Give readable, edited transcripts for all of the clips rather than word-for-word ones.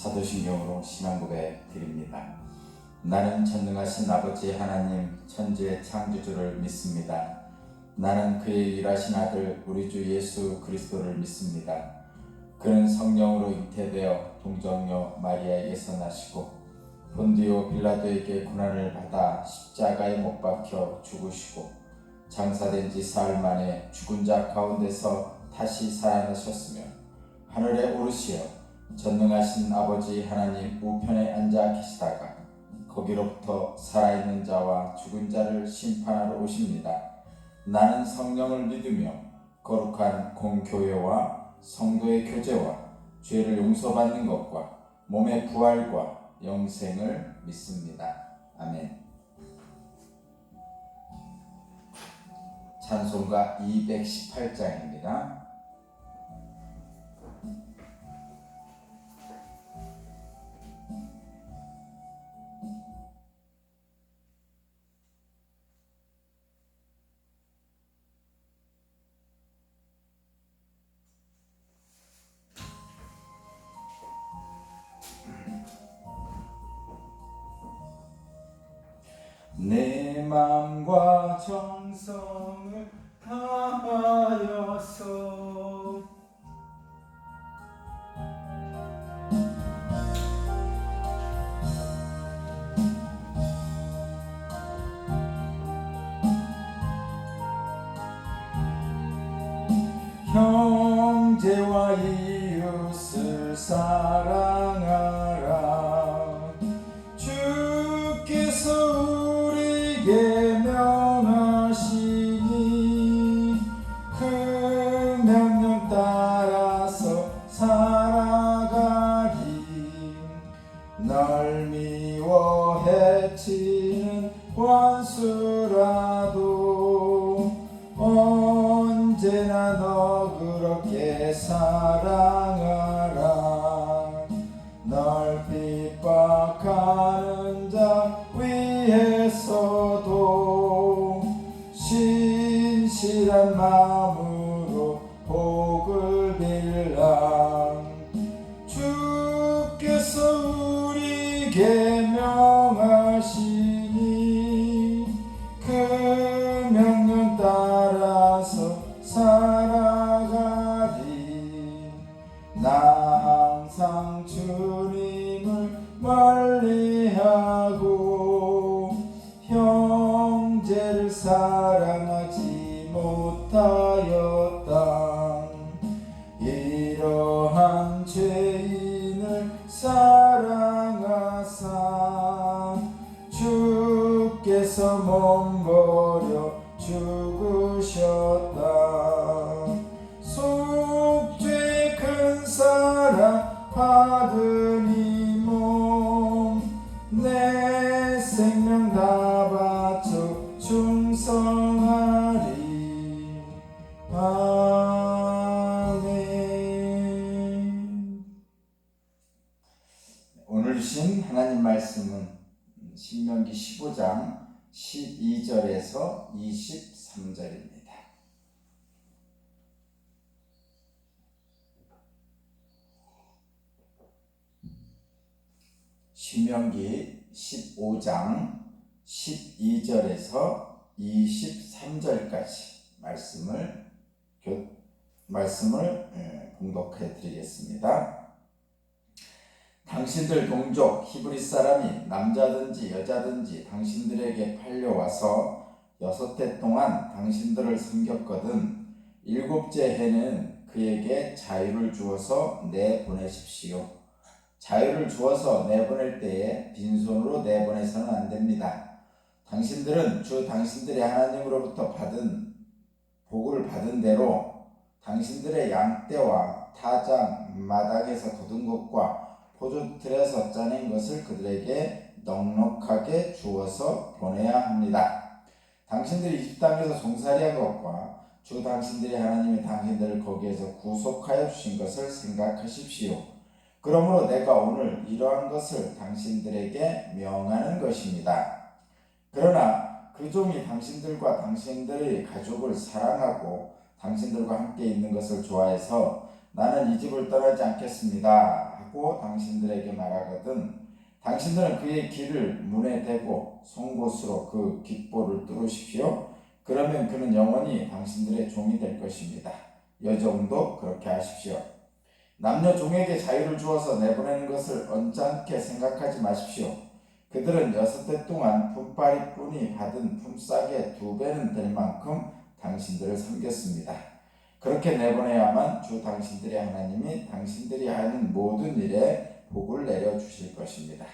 사도신경으로 신앙고백 드립니다. 나는 전능하신 아버지 하나님 천지의 창조주를 믿습니다. 나는 그의 일하신 아들 우리 주 예수 그리스도를 믿습니다. 그는 성령으로 잉태되어 동정녀 마리아에게서 나시고 본디오 빌라도에게 고난을 받아 십자가에 못 박혀 죽으시고 장사된 지 사흘 만에 죽은 자 가운데서 다시 살아나셨으며 하늘에 오르시어 전능하신 아버지 하나님 우편에 앉아 계시다가 거기로부터 살아있는 자와 죽은 자를 심판하러 오십니다. 나는 성령을 믿으며 거룩한 공교회와 성도의 교제와 죄를 용서받는 것과 몸의 부활과 영생을 믿습니다. 아멘. 찬송가 218장입니다. 내 맘과 정성을 다하여서 형제와 이웃을 사랑하라. 주께서 우리에게 명하시니 그 명령 따라서 살아가리. 널 미워 해치는 원수라도 언제나 너 그렇게 사랑하라. 널 핍박하는 자 위에서도 신실한 마음으로 복을 빌라. 주께서 우리에게 명하시니 그 명령 따라서 살아가리. 나 항상 주님을 멀리하고 형제를 사랑하지 못하였다. 이러한 죄인을 사랑하사 주께서 몸버려 죽으셨다. 속죄 큰 사랑 받은 이 몸 내 생명 다 바쳐 충성하리. 아멘. 오늘 주신 하나님 말씀은 신명기 15장 12절에서 23절입니다. 신명기 15장 12절에서 23절까지 말씀을 봉독해 드리겠습니다. 당신들 동족 히브리 사람이 남자든지 여자든지 당신들에게 팔려와서 6해 동안 당신들을 섬겼거든 7째 해는 그에게 자유를 주어서 내보내십시오. 자유를 주어서 내보낼 때에 빈손으로 내보내서는 안 됩니다. 당신들은 주 당신들의 하나님으로부터 복을 받은 대로 당신들의 양떼와 타장, 마당에서 거둔 것과 포도틀에서 짜낸 것을 그들에게 넉넉하게 주어서 보내야 합니다. 당신들이 이집트 땅에서 종살이한 것과 주 당신들의 하나님이 당신들을 거기에서 구속하여 주신 것을 생각하십시오. 그러므로 내가 오늘 이러한 것을 당신들에게 명하는 것입니다. 그러나 그 종이 당신들과 당신들의 가족을 사랑하고 당신들과 함께 있는 것을 좋아해서 나는 이 집을 떠나지 않겠습니다 잡고 당신들에게 말하거든 당신들은 그의 길을 문에 대고 송곳으로 그 깃볼을 뚫으십시오. 그러면 그는 영원히 당신들의 종이 될 것입니다. 여종도 그렇게 하십시오. 남녀 종에게 자유를 주어서 내보내는 것을 언짢게 생각하지 마십시오. 그들은 6해 동안 품바리꾼이 받은 품삯의 2배는 될 만큼 당신들을 섬겼습니다. 그렇게 내보내야만 주 당신들의 하나님이 당신들이 하는 모든 일에 복을 내려주실 것입니다.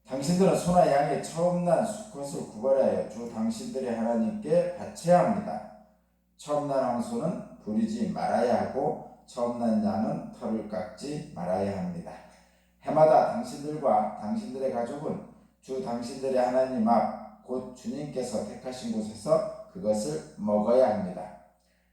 당신들은 소나 양의 처음 난 수컷을 구별하여 주 당신들의 하나님께 바쳐야 합니다. 처음 난 황소는 부리지 말아야 하고 처음 난 양은 털을 깎지 말아야 합니다. 해마다 당신들과 당신들의 가족은 주 당신들의 하나님 앞 곧 주님께서 택하신 곳에서 그것을 먹어야 합니다.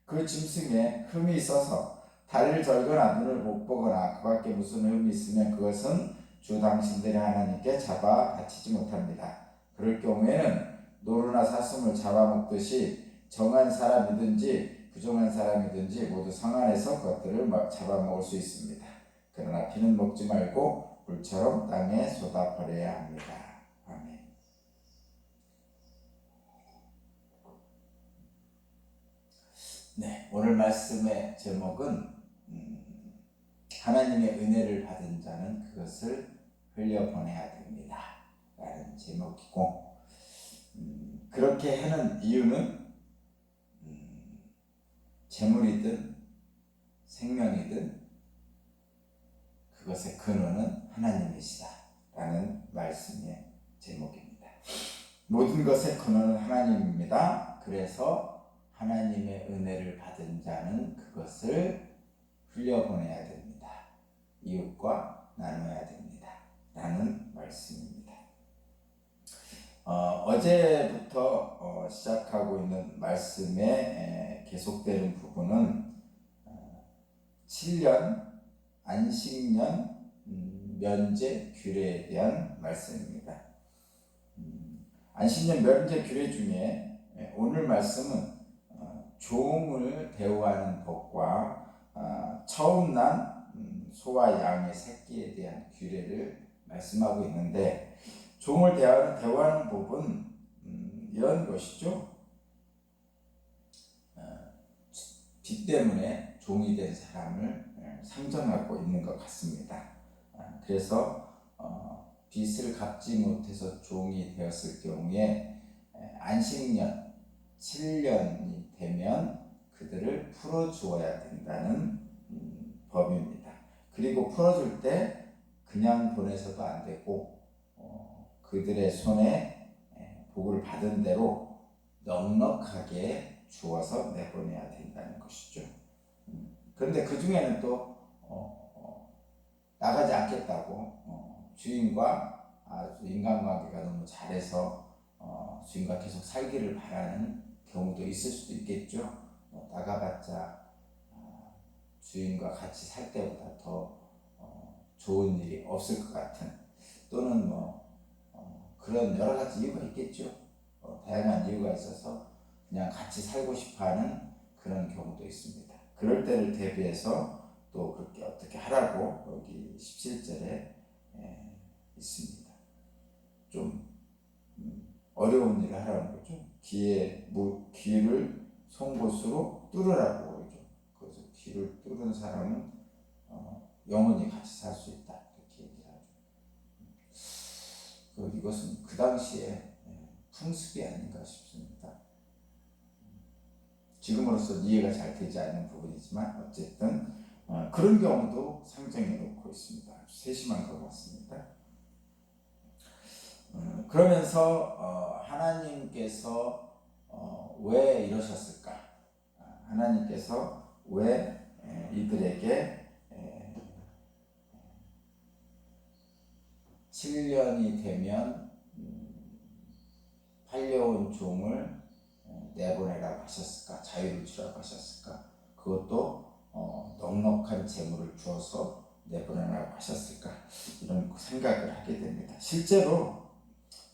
그 짐승에 흠이 있어서 다리를 절거나 눈을 못 보거나 그 밖에 무슨 흠이 있으면 그것은 주 당신들의 하나님께 잡아 바치지 못합니다. 그럴 경우에는 노루나 사슴을 잡아먹듯이 정한 사람이든지 부정한 사람이든지 모두 성 안에서 그것들을 잡아먹을 수 있습니다. 그러나 피는 먹지 말고 물처럼 땅에 쏟아버려야 합니다. 아멘. 네, 오늘 말씀의 제목은 하나님의 은혜를 받은 자는 그것을 흘려보내야 됩니다. 라는 제목이고 그렇게 하는 이유는 재물이든 생명이든 그것의 근원은 하나님이시다. 라는 말씀의 제목입니다. 모든 것의 근원은 하나님입니다. 그래서 하나님의 은혜를 받은 자는 그것을 흘려보내야 됩니다. 이웃과 나눠야 됩니다. 라는 말씀입니다. 어제부터 시작하고 있는 말씀에 계속되는 부분은 7년 안식년 면제 규례에 대한 말씀입니다. 안식년 면제 규례 중에 오늘 말씀은 종을 대우하는 법과 처음 난 소와 양의 새끼에 대한 규례를 말씀하고 있는데 종을 대우하는 법은 이런 것이죠. 빚 때문에 종이 된 사람을 상정하고 있는 것 같습니다. 그래서 빚을 갚지 못해서 종이 되었을 경우에 안식년 7년이 되면 그들을 풀어주어야 된다는 법입니다. 그리고 풀어줄 때 그냥 보내서도 안 되고 그들의 손에 복을 받은 대로 넉넉하게 주어서 내보내야 된다는 것이죠. 그런데 그 중에는 또 나가지 않겠다고 주인과 아주 인간관계가 너무 잘해서 주인과 계속 살기를 바라는 경우도 있을 수도 있겠죠. 나가봤자 주인과 같이 살 때보다 더 좋은 일이 없을 것 같은 또는 그런 여러 가지 이유가 있겠죠. 다양한 이유가 있어서 그냥 같이 살고 싶어하는 그런 경우도 있습니다. 그럴 때를 대비해서 또 그렇게 어떻게 하라고 여기 17절에 있습니다. 좀 어려운 일을 하라는 거죠. 귀를 송곳으로 뚫으라고 그러죠. 그래서 귀를 뚫은 사람은 영원히 같이 살 수 있다 이렇게 얘기를 하죠. 이것은 그 당시에 풍습이 아닌가 싶습니다. 지금으로서 이해가 잘 되지 않는 부분이지만 어쨌든 그런 경우도 상정해 놓고 있습니다. 아주 세심한 것 같습니다. 그러면서 하나님께서 왜 이러셨을까? 하나님께서 왜 이들에게 7년이 되면 팔려온 종을 내보내라고 하셨을까? 자유를 주라고 하셨을까? 그것도 넉넉한 재물을 주어서 내보내라고 하셨을까? 이런 생각을 하게 됩니다. 실제로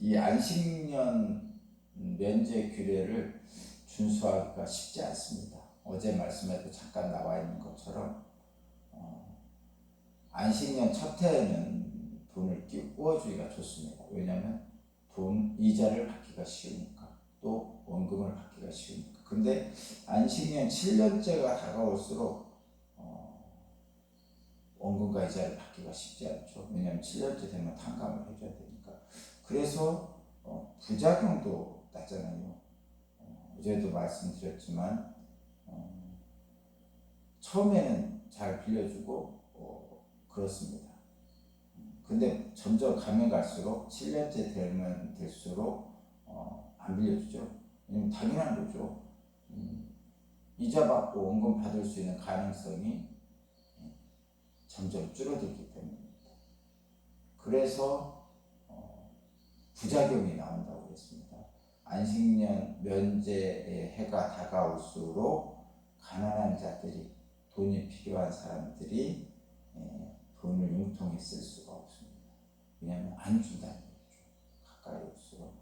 이 안식년 면제 규례를 준수하기가 쉽지 않습니다. 어제 말씀에도 잠깐 나와 있는 것처럼 안식년 첫 해에는 돈을 꾸어주기가 좋습니다. 왜냐하면 돈 이자를 받기가 쉬우니까, 또 원금을 받기가 쉬우니까. 근데 안식년 7년째가 다가올수록 원금과 이자를 받기가 쉽지 않죠. 왜냐하면 7년째 되면 탕감을 해줘야 되니까. 그래서 부작용도 낮잖아요. 어제도 말씀드렸지만 처음에는 잘 빌려주고 그렇습니다. 근데 점점 가면 갈수록 7년째 되면 될수록 안 빌려주죠. 왜냐면 당연한 거죠. 이자 받고 원금 받을 수 있는 가능성이 점점 줄어들기 때문입니다. 그래서 부작용이 나온다고 했습니다. 안식년 면제의 해가 다가올수록 가난한 자들이, 돈이 필요한 사람들이 돈을 융통해 쓸 수가 없습니다. 왜냐하면 안 준다는 거죠. 가까이 올수록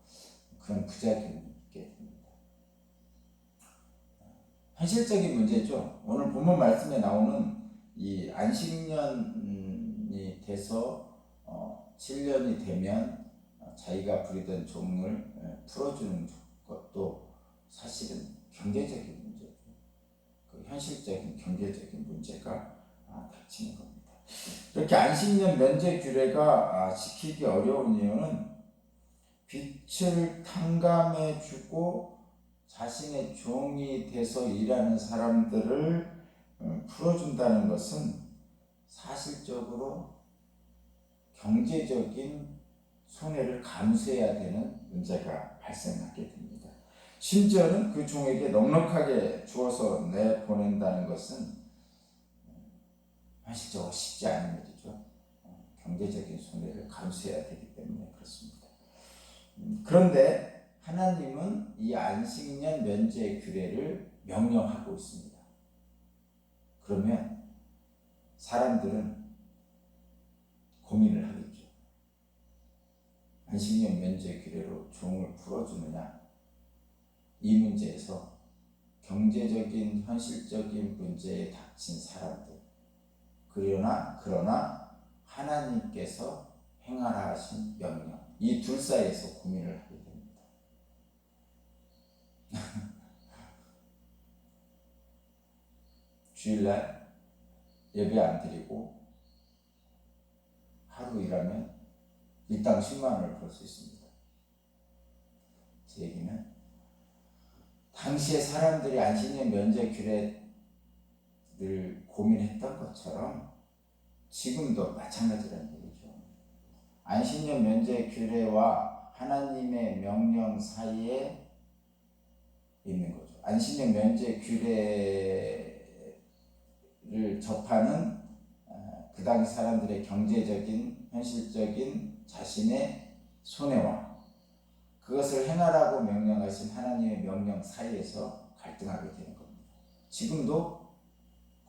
그런 부작용이 있게 됩니다. 현실적인 문제죠. 오늘 본문 말씀에 나오는 이 안식년이 돼서 7년이 되면 자기가 부리던 종을 풀어주는 것도 사실은 경제적인 문제죠. 그 현실적인 경제적인 문제가 닥치는 겁니다. 이렇게 안식년 면제 규례가 지키기 어려운 이유는 빚을 탕감해주고 자신의 종이 돼서 일하는 사람들을 풀어준다는 것은 사실적으로 경제적인 손해를 감수해야 되는 문제가 발생하게 됩니다. 심지어는 그 종에게 넉넉하게 주어서 내보낸다는 것은 현실적으로 쉽지 않은 일이죠. 경제적인 손해를 감수해야 되기 때문에 그렇습니다. 그런데 하나님은 이 안식년 면제 규례를 명령하고 있습니다. 그러면 사람들은 고민을 하겠죠. 안식년 면제 규례로 종을 풀어주느냐? 이 문제에서 경제적인 현실적인 문제에 닥친 사람들, 그러나 하나님께서 행하라 하신 명령, 이 둘 사이에서 고민을 하게 됩니다. 주일날 예배 안 드리고 하루 일하면 일당 10만 원을 벌 수 있습니다. 제 얘기는 당시에 사람들이 안식년 면제 규례를 고민했던 것처럼 지금도 마찬가지라는 얘기죠. 안식년 면제 규례와 하나님의 명령 사이에 있는 거죠. 안식년 면제 규례를 접하는 그 당시 사람들의 경제적인, 현실적인 자신의 손해와 그것을 행하라고 명령하신 하나님의 명령 사이에서 갈등하게 되는 겁니다. 지금도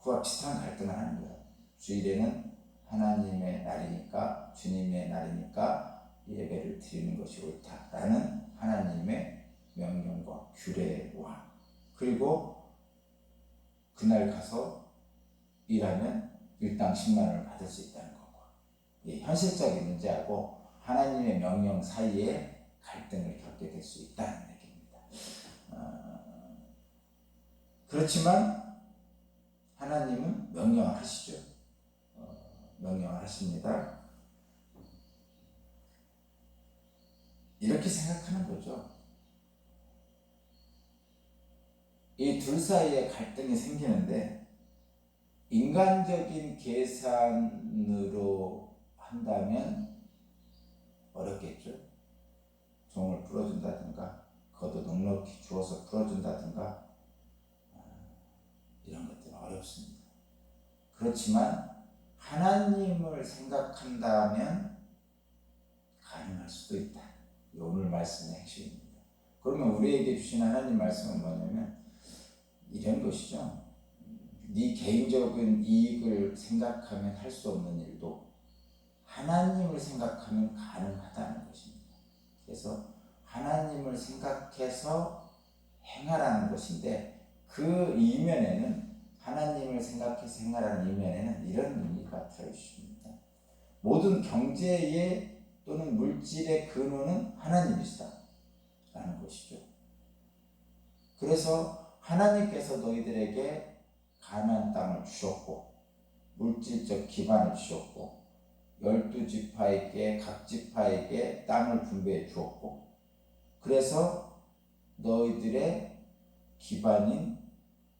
그와 비슷한 갈등을 하는 거예요. 주일에는 하나님의 날이니까, 주님의 날이니까 예배를 드리는 것이 옳다라는 하나님의 명령과 규례와, 그리고 그날 가서 일하면 일당 10만 원을 받을 수 있다는 거고, 이 현실적인 문제하고 하나님의 명령 사이에 갈등을 겪게 될 수 있다는 얘기입니다. 그렇지만 하나님은 명령을 하시죠. 명령을 하십니다. 이렇게 생각하는 거죠. 이 둘 사이에 갈등이 생기는데 인간적인 계산으로 한다면 어렵겠죠. 종을 풀어준다든가 그것도 넉넉히 주어서 풀어준다든가 이런 것들은 어렵습니다. 그렇지만 하나님을 생각한다면 가능할 수도 있다. 오늘 말씀의 핵심입니다. 그러면 우리에게 주신 하나님 말씀은 뭐냐면 이런 것이죠. 네 개인적인 이익을 생각하면 할 수 없는 일도 하나님을 생각하면 가능하다는 것입니다. 그래서 하나님을 생각해서 행하라는 것인데 그 이면에는 하나님을 하나님을 생각해서 행하라는 이면에는 이런 의미가 들어있습니다. 모든 경제의 또는 물질의 근원은 하나님이시다 라는 것이죠. 그래서 하나님께서 너희들에게 가나안 땅을 주셨고 물질적 기반을 주셨고 12지파에게 각 지파에게 땅을 분배해 주었고 그래서 너희들의 기반인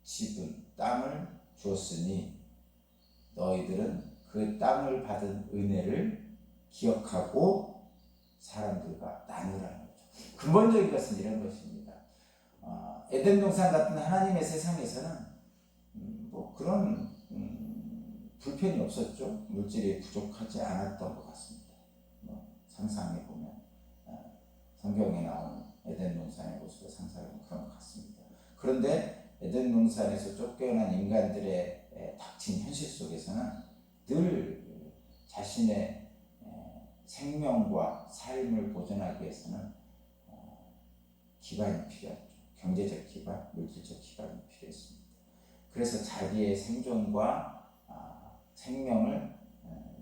집은 땅을 주었으니 너희들은 그 땅을 받은 은혜를 기억하고 사람들과 나누라는 거죠. 근본적인 것은 이런 것입니다. 에덴 동산 같은 하나님의 세상에서는 뭐 그런 불편이 없었죠. 물질이 부족하지 않았던 것 같습니다. 상상해 보면 성경에 나오는 에덴 동산의 모습을 상상하면 그런 것 같습니다. 그런데 에덴 동산에서 쫓겨난 인간들의 닥친 현실 속에서는 늘 자신의 생명과 삶을 보존하기 위해서는 기반이 필요했죠. 경제적 기반, 물질적 기반이 필요했습니다. 그래서 자기의 생존과 생명을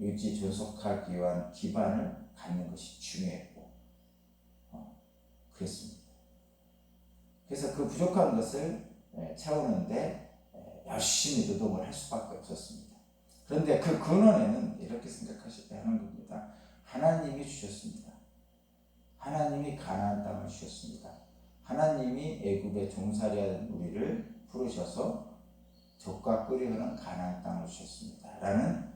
유지 존속하기 위한 기반을 갖는 것이 중요했고 그랬습니다. 그래서 그 부족한 것을 채우는데 열심히 노동을 할 수밖에 없었습니다. 그런데 그 근원에는 이렇게 생각하셔야 하는 겁니다. 하나님이 주셨습니다. 하나님이 가나안 땅을 주셨습니다. 하나님이 애굽에 종살이하는 우리를 부르셔서 젖과 꿀이 흐르는 가나안 땅을 주셨습니다. 라는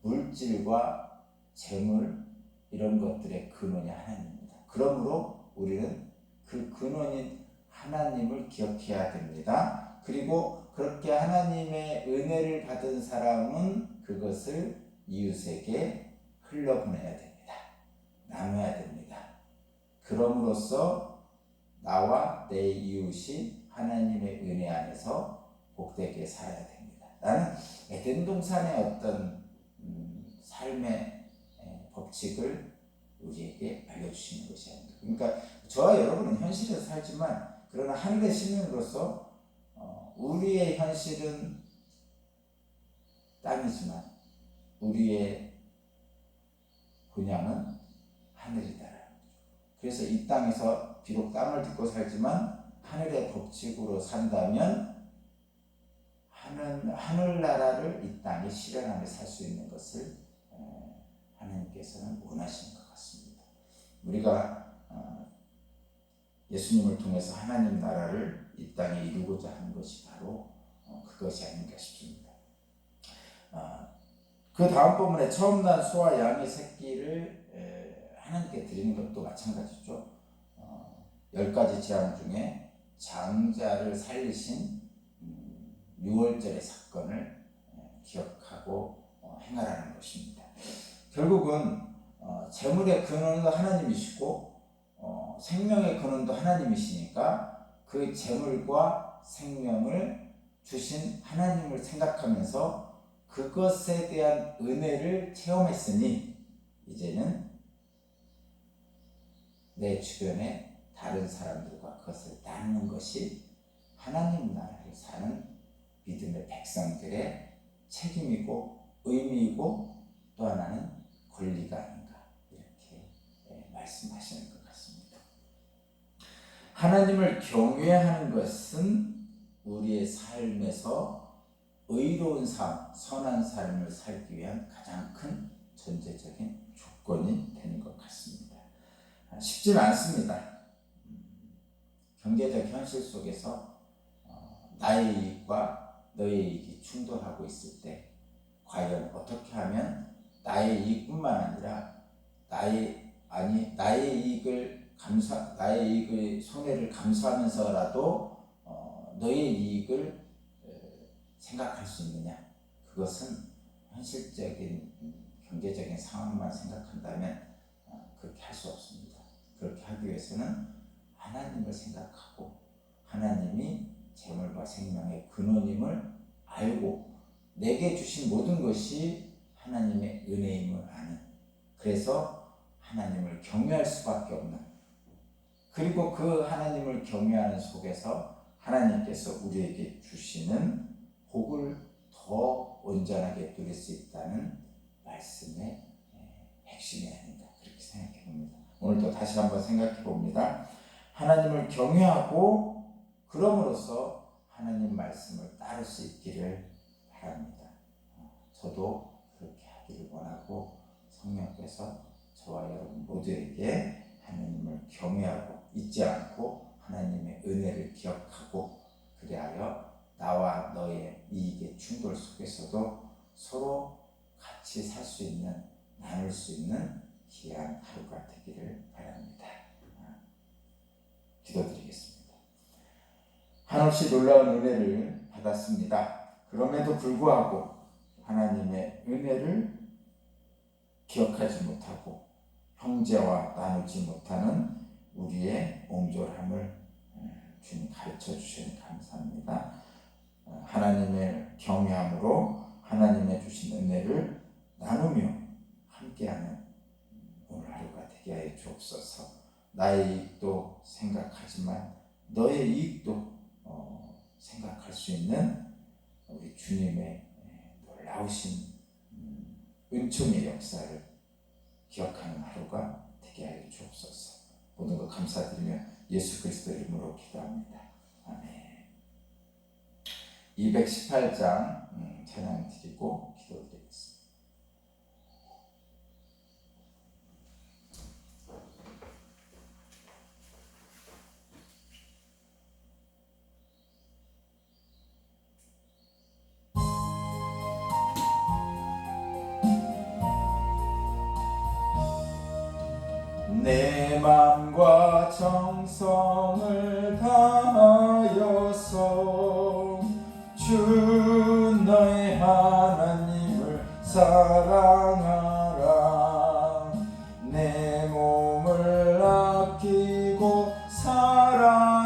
물질과 재물 이런 것들의 근원이 하나님입니다. 그러므로 우리는 그 근원인 하나님을 기억해야 됩니다. 그리고 그렇게 하나님의 은혜를 받은 사람은 그것을 이웃에게 흘려보내야 됩니다. 나눠야 됩니다. 그럼으로써 나와 내 이웃이 하나님의 은혜 안에서 복되게 살아야 됩니다. 나는 에덴 동산의 어떤 삶의 법칙을 우리에게 알려주시는 것이 아닙니다. 그러니까 저와 여러분은 현실에서 살지만 그러나 하늘의 시민으로서 우리의 현실은 땅이지만 우리의 본향은 하늘이다. 그래서 이 땅에서 비록 땅을 딛고 살지만 하늘의 법칙으로 산다면 하늘나라를 이 땅에 실현하며 살 수 있는 것을 하나님께서는 원하시는 것 같습니다. 우리가 예수님을 통해서 하나님 나라를 이 땅에 이루고자 하는 것이 바로 그것이 아닌가 싶습니다. 그 다음 본문에 처음 난 소와 양의 새끼를 하나님께 드리는 것도 마찬가지죠. 10가지 재앙 중에 장자를 살리신 6월절의 사건을 기억하고 행하라는 것입니다. 결국은 재물의 근원도 하나님이시고 생명의 근원도 하나님이시니까 그 재물과 생명을 주신 하나님을 생각하면서 그것에 대한 은혜를 체험했으니 이제는 내 주변의 다른 사람들과 그것을 나누는 것이 하나님 나라를 사는 믿음의 백성들의 책임이고 의미이고 또 하나는 권리가 아닌가 이렇게 말씀하시는 것 같습니다. 하나님을 경외하는 것은 우리의 삶에서 의로운 삶, 선한 삶을 살기 위한 가장 큰 전제적인 조건이 되는 것 같습니다. 쉽지는 않습니다. 경제적 현실 속에서 나의 이익과 너의 이익이 충돌하고 있을 때 과연 어떻게 하면 나의 이익뿐만 아니라 나의 이익의 손해를 감수하면서라도 너의 이익을 생각할 수 있느냐? 그것은 현실적인 경제적인 상황만 생각한다면 그렇게 할 수 없습니다. 그렇게 하기 위해서는 하나님을 생각하고 하나님이 재물과 생명의 근원임을 알고 내게 주신 모든 것이 하나님의 은혜임을 아는, 그래서 하나님을 경외할 수밖에 없는, 그리고 그 하나님을 경외하는 속에서 하나님께서 우리에게 주시는 복을 더 온전하게 누릴 수 있다는 말씀의 핵심이 아닌가 그렇게 생각해 봅니다. 오늘도 다시 한번 생각해 봅니다. 하나님을 경외하고 그럼으로써 하나님 말씀을 따를 수 있기를 바랍니다. 저도 그렇게 하기를 원하고 성령께서 저와 여러분 모두에게 하나님을 경외하고 잊지 않고 하나님의 은혜를 기억하고 그리하여 나와 너의 이익의 충돌 속에서도 서로 같이 살 수 있는 나눌 수 있는 귀한 하루가 되기를 바랍니다. 기도드리겠습니다. 한없이 놀라운 은혜를 받았습니다. 그럼에도 불구하고 하나님의 은혜를 기억하지 못하고 형제와 나누지 못하는 우리의 옹졸함을 주님 가르쳐 주시니 감사합니다. 하나님의 경외함으로 하나님의 주신 은혜를 나누며 함께하는 오늘 하루가 되게 하여 주옵소서. 나의 이익도 생각하지만 너의 이익도 생각할 수 있는 우리 주님의 놀라우신 은총의 역사를 기억하는 하루가 되게 하여 주옵소서. 모든 것 감사드리며 예수 그리스도 이름으로 기도합니다. 아멘. 218장 찬양 드리고 기도드리겠습니다. 내 맘과 정성을 다하여서 주 너의 하나님을 사랑하라. 내 몸을 아끼고 사랑하듯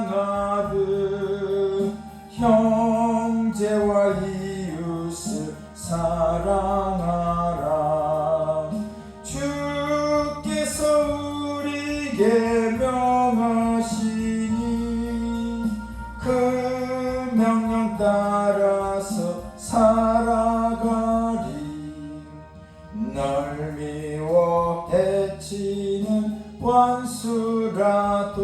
형제와 이웃을 사랑하라. 주께서 우리에게 명하시니 그 명령 따라서 살아가리. 널 미워 해치는 원수라도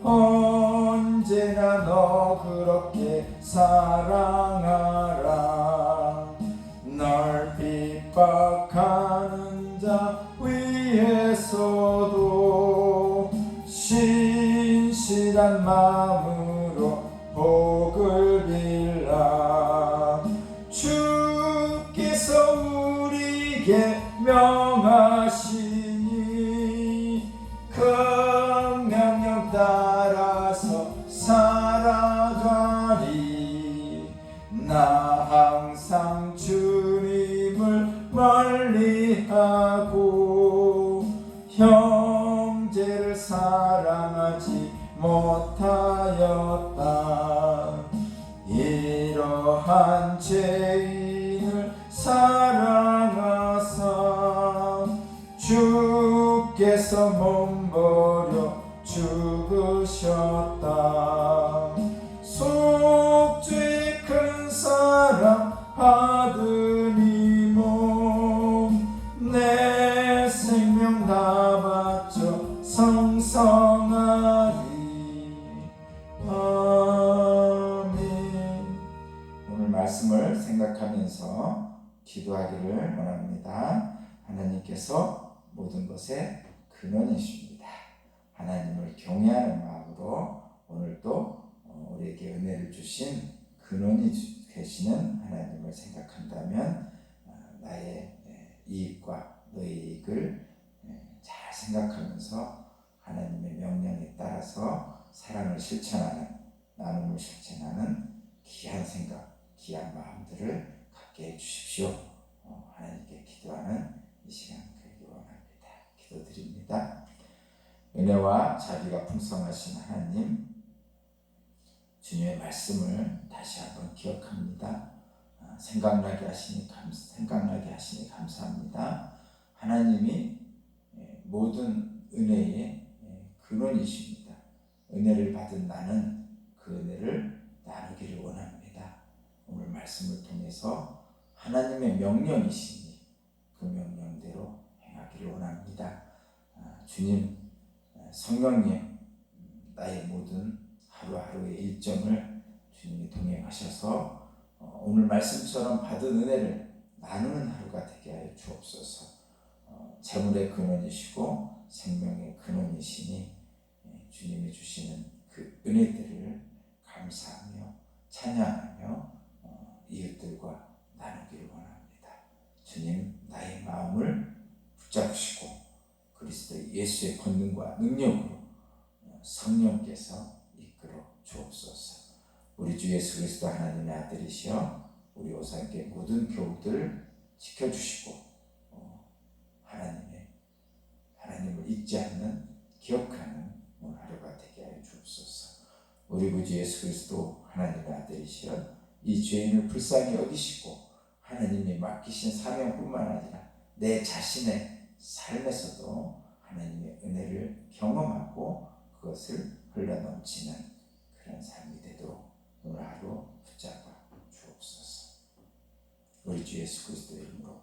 언제나 너 그렇게 사랑하라. 널 핍박하는 자 위에서도 신실한 마음으로 복을 빌라. 주께서 우리에게 명하시니 그 명령 따라서 살아가리. 나 항상 주님을 멀리하고 형제를 사랑하지 못하였다. 이러한 죄인을 사랑하사 주께서 몸버려 죽으셨다. 속죄의 큰 사랑 받은 이 몸 내 생명 다 바쳐 성성하리. 아멘. 오늘 말씀을 생각하면서 기도하기를 원합니다. 하나님께서 모든 것의 근원이십니다. 하나님을 경외하는 마음으로 오늘도 우리에게 은혜를 주신 근원이 되시는 하나님을 생각한다면 나의 이익과 너의 이익을 잘 생각하면서 하나님의 명령에 따라서 사랑을 실천하는, 나눔을 실천하는 귀한 생각, 귀한 마음들을 갖게 해주십시오. 하나님께 기도하는 이 시간 되기 원합니다. 기도드립니다. 은혜와 자비가 풍성하신 하나님, 주님의 말씀을 다시 한번 기억합니다. 생각나게 하시니 감사합니다. 하나님이 모든 은혜의 근원이십니다. 은혜를 받은 나는 그 은혜를 나누기를 원합니다. 오늘 말씀 말씀을 통해서 하나님의 명령이시니 그 명령대로 행하기를 원합니다. 주님, 성령님, 나의 모든 하루하루의 일정을 주님이 동행하셔서 오늘 말씀처럼 받은 은혜를 나누는 하루가 되게 하여 주옵소서. 재물의 근원이시고 생명의 근원이시니 주님이 주시는 그 은혜들을 감사하며 찬양하며 이웃들과 나누기를 원합니다. 주님, 나의 마음을 붙잡으시고 그리스도 예수의 권능과 능력으로 성령께서 이끌어 주옵소서. 우리 주 예수 그리스도 하나님의 아들이시여 우리 오산교회 모든 교우들을 지켜주시고 하나님을 잊지 않는 기억하는 오늘 하루가 되게 하여 주옵소서. 우리 구주 예수 그리스도 하나님의 아들이시여 이 죄인을 불쌍히 여기시고 하나님이 맡기신 사명뿐만 아니라 내 자신의 삶에서도 하나님의 은혜를 경험하고 그것을 흘러넘치는 그런 삶이 되도록 오늘 하루 붙잡아 주옵소서. 우리 주 예수 그리스도의 이름으로